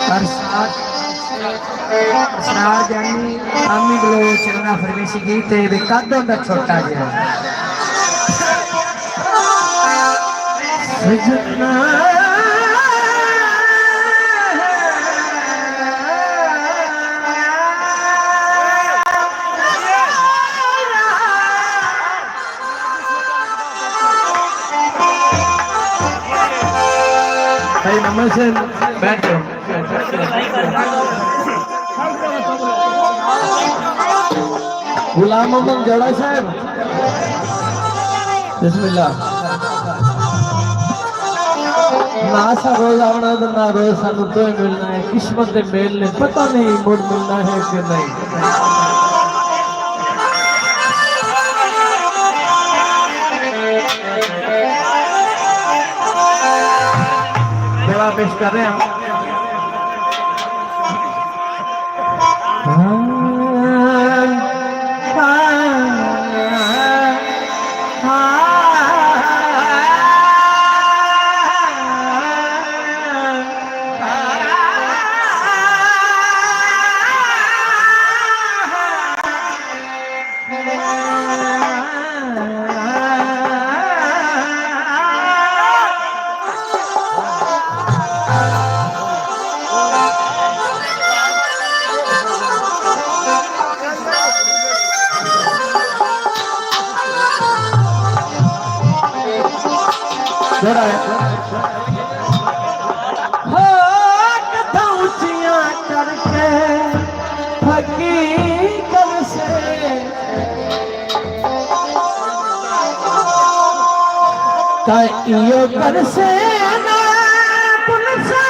असरार जानी अम्मी बलोच चलना फरमेशी गीत है कद होंदा छोटा जिहा सजना भाई मोहम्मद से बैठ जाओ गुलाम मोहम्मद जड़ा साहब बिस्मिल्लाह ना सा रोज आना तो ना रोज सानू तो मिलना है किस्मत के मेल ने पता नहीं मुड़ मिलना है कि नहीं पेश कर रहे हैं कथा ऊंचियां करके हकीकत से इयो कर से ना तुल से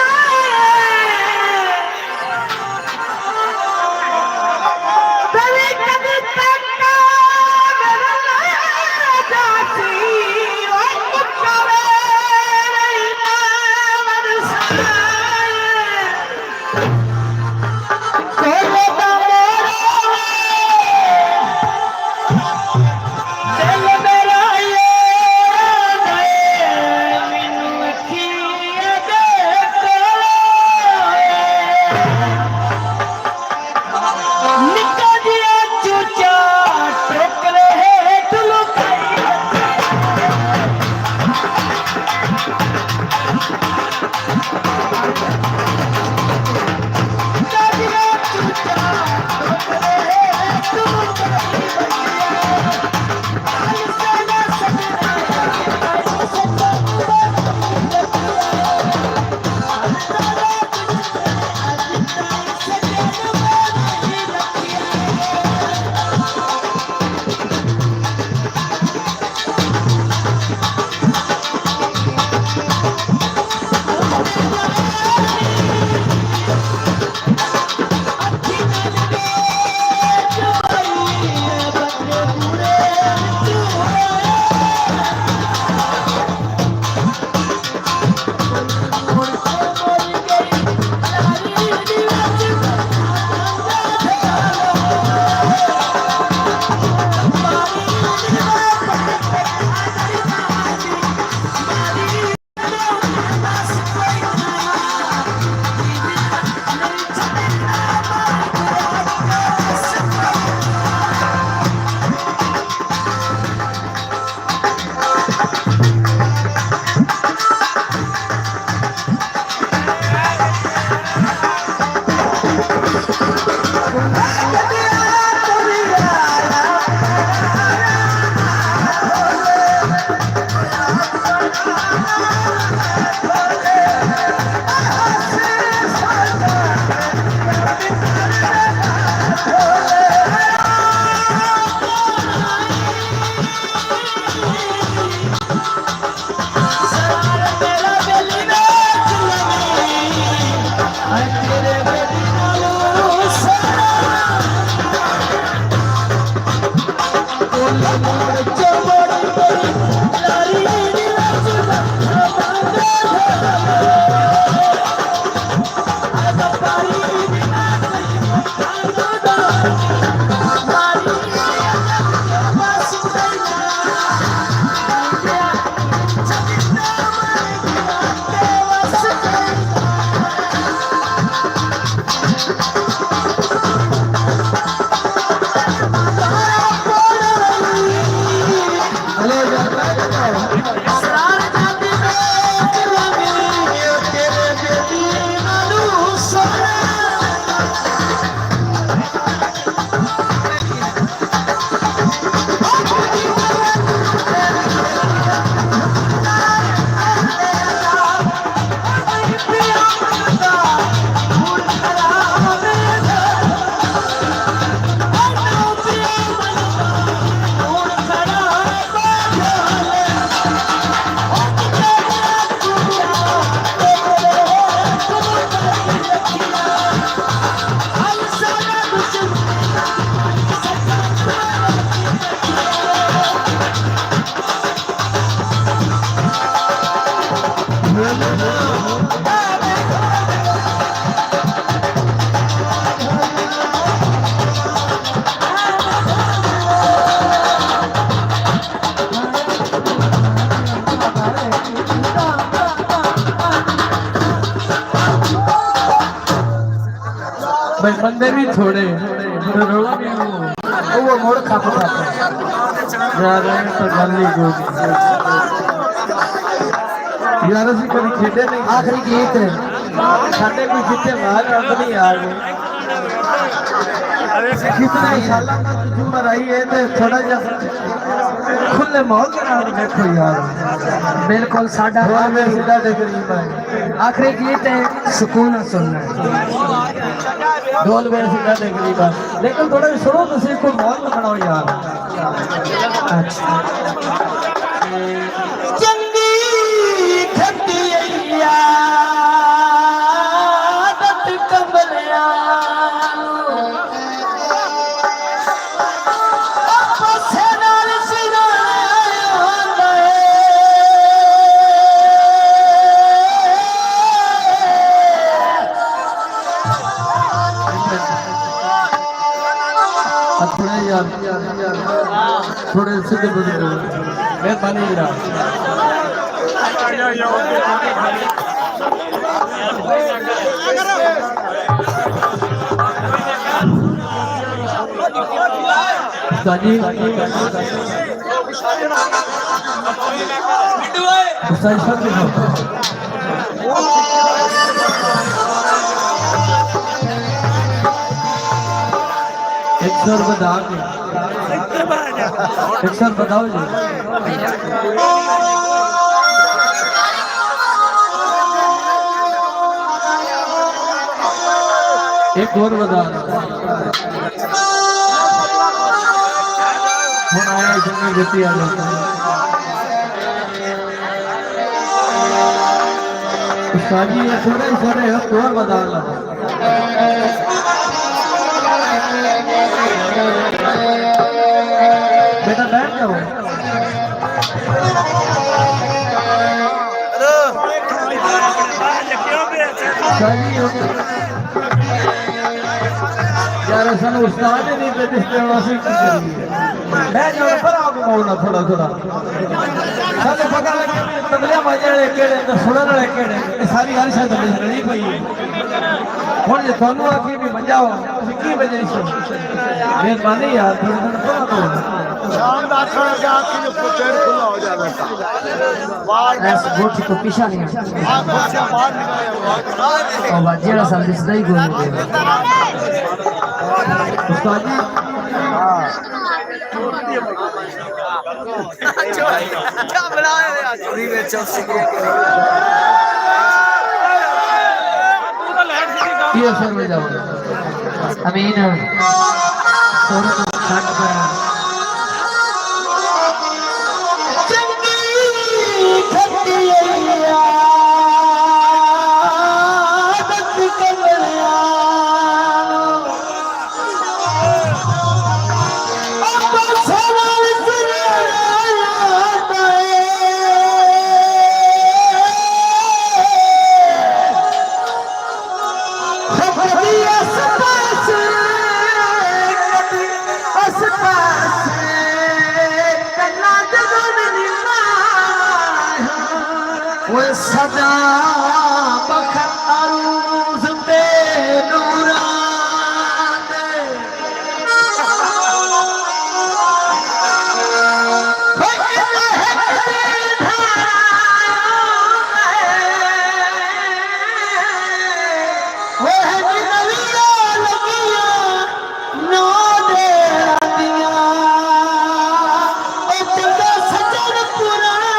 भाई बंदे भी थोड़े रोला भी वो मोड़ खप यार तो गल ही कोई यार असं कभी खेडे नहीं आखिरी गीत साढ़े कोई जितने मार रब नहीं आ गए कितना इंशाल्लाह ना जुमर आई है तो थोड़ा जा खुले माहौल के नाल देखो यार बिल्कुल साडा में सीधा गरीब है आखिरी गीत है सुकून सुनना ढोल में सीधा गरीब है लेकिन थोड़ा सुनो तो सिर्फ कोई माहौल बनाओ यार अच्छा थोड़े यार थोड़े सीधे बुजुर्ग मेहरबानी जरा साजी साजी सब एक सौ बता के एक सौ बताओ जी एक और बता हम आया इतनी गति आ जाती साजी ये थोड़े और बता लगा बेटा बैठ जाओ यार सन उस्ताद ही नहीं पे बैठ जाओ पर आओ घुमाओ थोड़ा थोड़ा साले पता लगे तबलिया बजाने केड़े ते सुनने वाले केड़े सारी हर शायद नहीं पई हुन जे थानू आखी भी बजाओ की बजे मेहरबानी यार थोड़ा थोड़ा शाम का थोड़ा जा के जो पेड़ खुला हो जावे ऐस गोटी को पीछा नहीं बच्चा बाहर निकले और बाजिया सा दिसदा ही कोई नहीं उस्ताद जी क्या बनाए यार चोरी में चौसी के ये सर में जाओ अमीन सोरे को छाट कर सदा बखरूज पे नूरान सजन पुराना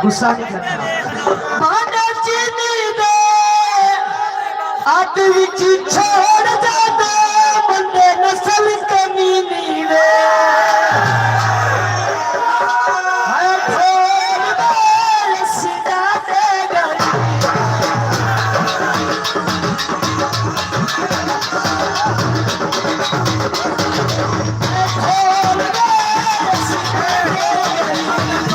गुस्सा नहीं करना माना चीनी दे आट विच छोड़ जादा बंदे नस्ल कमी नहीं वे हाय खोल बाल सिदा दे गई खोल बाल सिदा दे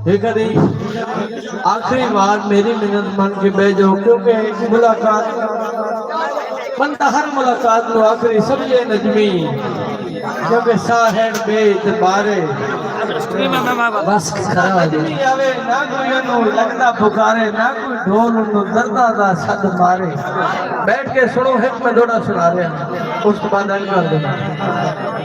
एक आखिरी बार मेरी मिन्नत मान के भेजो क्योंकि मुलाकात बंदा हर मुलाकात नो आखिरी समझे नजमी क्योंकि साहेब बेत बारे बस खरा हो नजमी आवे ना कोई नो लगदा पुकारे ना कोई ढोल नो दर्दा दा सद मारे बैठ के सुनो एक में थोड़ा सुना रहे हैं उस बाद कर देना